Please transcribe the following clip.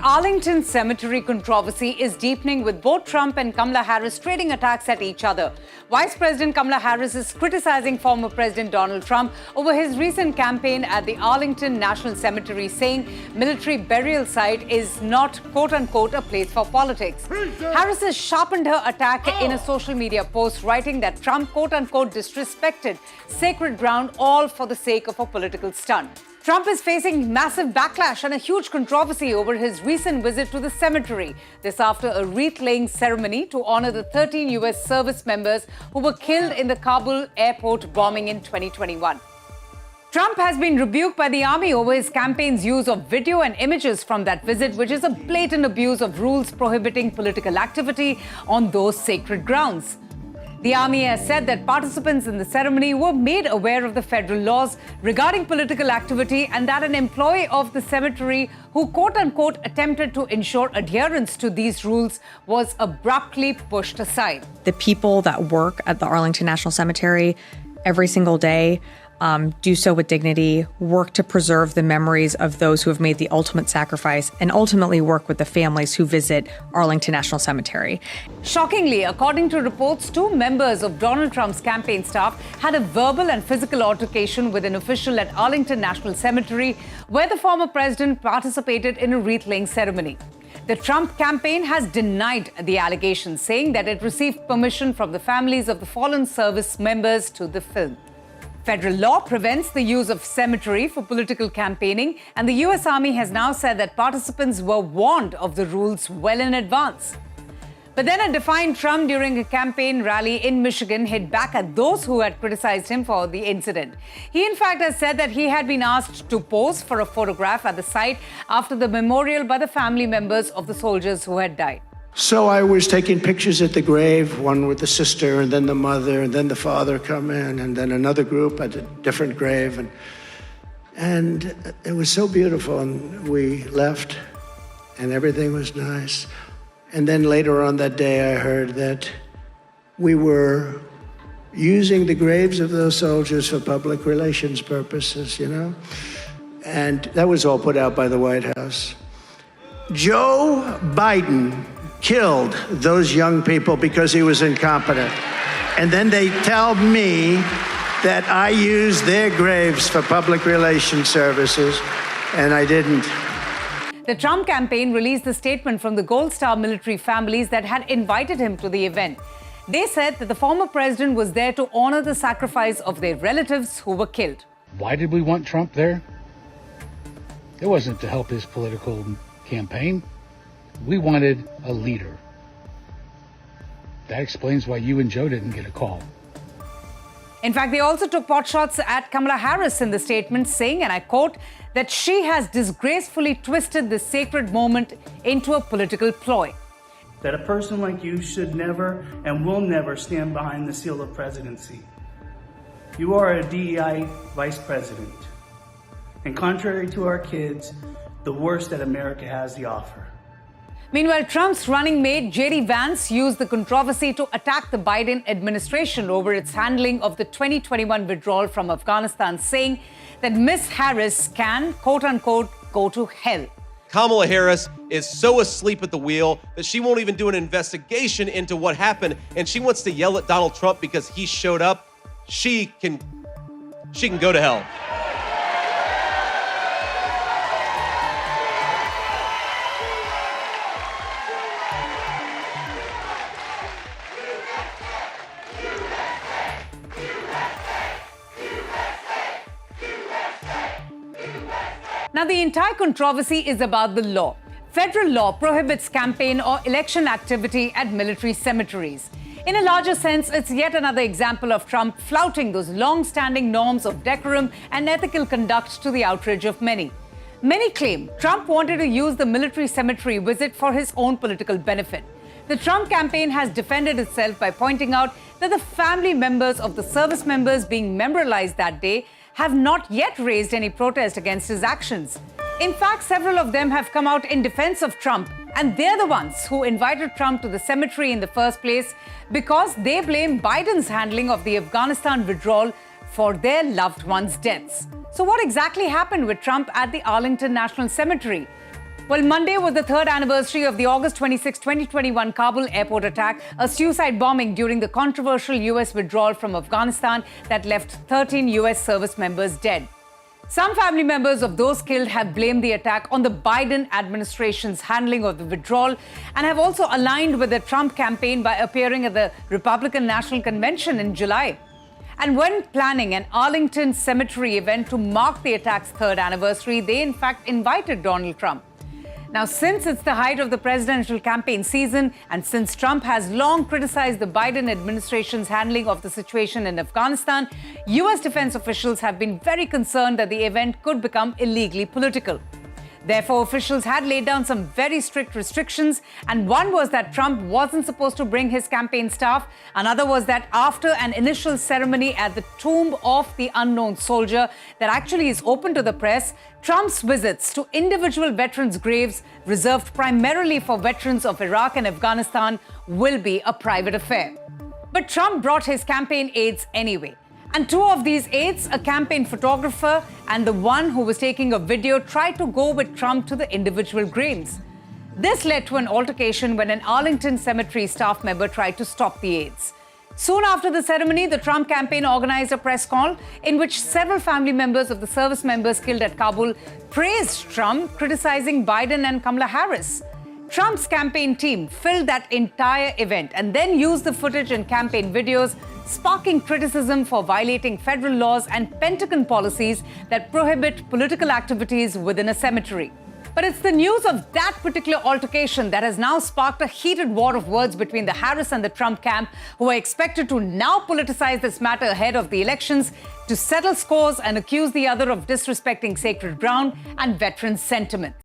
The Arlington Cemetery controversy is deepening with both Trump and Kamala Harris trading attacks at each other. Vice President Kamala Harris is criticizing former President Donald Trump over his recent campaign at the Arlington National Cemetery, saying military burial site is not, quote-unquote, a place for politics. Harris has sharpened her attack in a social media post, writing that Trump, quote-unquote, disrespected sacred ground all for the sake of a political stunt. Trump is facing massive backlash and a huge controversy over his recent visit to the cemetery. This after a wreath-laying ceremony to honor the 13 U.S. service members who were killed in the Kabul airport bombing in 2021. Trump has been rebuked by the army over his campaign's use of video and images from that visit, which is a blatant abuse of rules prohibiting political activity on those sacred grounds. The army has said that participants in the ceremony were made aware of the federal laws regarding political activity and that an employee of the cemetery who, quote-unquote, attempted to ensure adherence to these rules was abruptly pushed aside. The people that work at the Arlington National Cemetery every single day do so with dignity, work to preserve the memories of those who have made the ultimate sacrifice, and ultimately work with the families who visit Arlington National Cemetery. Shockingly, according to reports, 2 members of Donald Trump's campaign staff had a verbal and physical altercation with an official at Arlington National Cemetery, where the former president participated in a wreath-laying ceremony. The Trump campaign has denied the allegations, saying that it received permission from the families of the fallen service members to the film. Federal law prevents the use of cemetery for political campaigning, and the U.S. Army has now said that participants were warned of the rules well in advance. But then a defiant Trump during a campaign rally in Michigan hit back at those who had criticized him for the incident. He, in fact, has said that he had been asked to pose for a photograph at the site after the memorial by the family members of the soldiers who had died. So I was taking pictures at the grave, one with the sister and then the mother and then the father come in and then another group at a different grave. And it was so beautiful, and we left and everything was nice. And then later on that day I heard that we were using the graves of those soldiers for public relations purposes, you know? And that was all put out by the White House. Joe Biden killed those young people because he was incompetent. And then they tell me that I used their graves for public relations services, and I didn't. The Trump campaign released a statement from the Gold Star military families that had invited him to the event. They said that the former president was there to honor the sacrifice of their relatives who were killed. Why did we want Trump there? It wasn't to help his political campaign. We wanted a leader. That explains why you and Joe didn't get a call. In fact, they also took potshots at Kamala Harris in the statement, saying, and I quote, that she has disgracefully twisted this sacred moment into a political ploy. That a person like you should never and will never stand behind the seal of presidency. You are a DEI vice president. And contrary to our kids, the worst that America has to offer. Meanwhile, Trump's running mate, J.D. Vance, used the controversy to attack the Biden administration over its handling of the 2021 withdrawal from Afghanistan, saying that Ms. Harris can, quote-unquote, go to hell. Kamala Harris is so asleep at the wheel that she won't even do an investigation into what happened, and she wants to yell at Donald Trump because he showed up. She can go to hell. Now, the entire controversy is about the law. Federal law prohibits campaign or election activity at military cemeteries. In a larger sense, it's yet another example of Trump flouting those long-standing norms of decorum and ethical conduct to the outrage of many. Many claim Trump wanted to use the military cemetery visit for his own political benefit. The Trump campaign has defended itself by pointing out that the family members of the service members being memorialized that day have not yet raised any protest against his actions. In fact, several of them have come out in defense of Trump, and they're the ones who invited Trump to the cemetery in the first place because they blame Biden's handling of the Afghanistan withdrawal for their loved ones' deaths. So what exactly happened with Trump at the Arlington National Cemetery? Well, Monday was the third anniversary of the August 26, 2021 Kabul airport attack, a suicide bombing during the controversial U.S. withdrawal from Afghanistan that left 13 U.S. service members dead. Some family members of those killed have blamed the attack on the Biden administration's handling of the withdrawal and have also aligned with the Trump campaign by appearing at the Republican National Convention in July. And when planning an Arlington Cemetery event to mark the attack's third anniversary, they in fact invited Donald Trump. Now, since it's the height of the presidential campaign season, and since Trump has long criticized the Biden administration's handling of the situation in Afghanistan, U.S. defense officials have been very concerned that the event could become illegally political. Therefore, officials had laid down some very strict restrictions, and one was that Trump wasn't supposed to bring his campaign staff. Another was that after an initial ceremony at the tomb of the unknown soldier that actually is open to the press, Trump's visits to individual veterans' graves reserved primarily for veterans of Iraq and Afghanistan will be a private affair. But Trump brought his campaign aides anyway. And two of these aides, a campaign photographer and the one who was taking a video, tried to go with Trump to the individual graves. This led to an altercation when an Arlington Cemetery staff member tried to stop the aides. Soon after the ceremony, the Trump campaign organized a press call in which several family members of the service members killed at Kabul praised Trump, criticizing Biden and Kamala Harris. Trump's campaign team filmed that entire event and then used the footage and campaign videos, sparking criticism for violating federal laws and Pentagon policies that prohibit political activities within a cemetery. But it's the news of that particular altercation that has now sparked a heated war of words between the Harris and the Trump camp, who are expected to now politicize this matter ahead of the elections to settle scores and accuse the other of disrespecting sacred ground and veteran sentiments.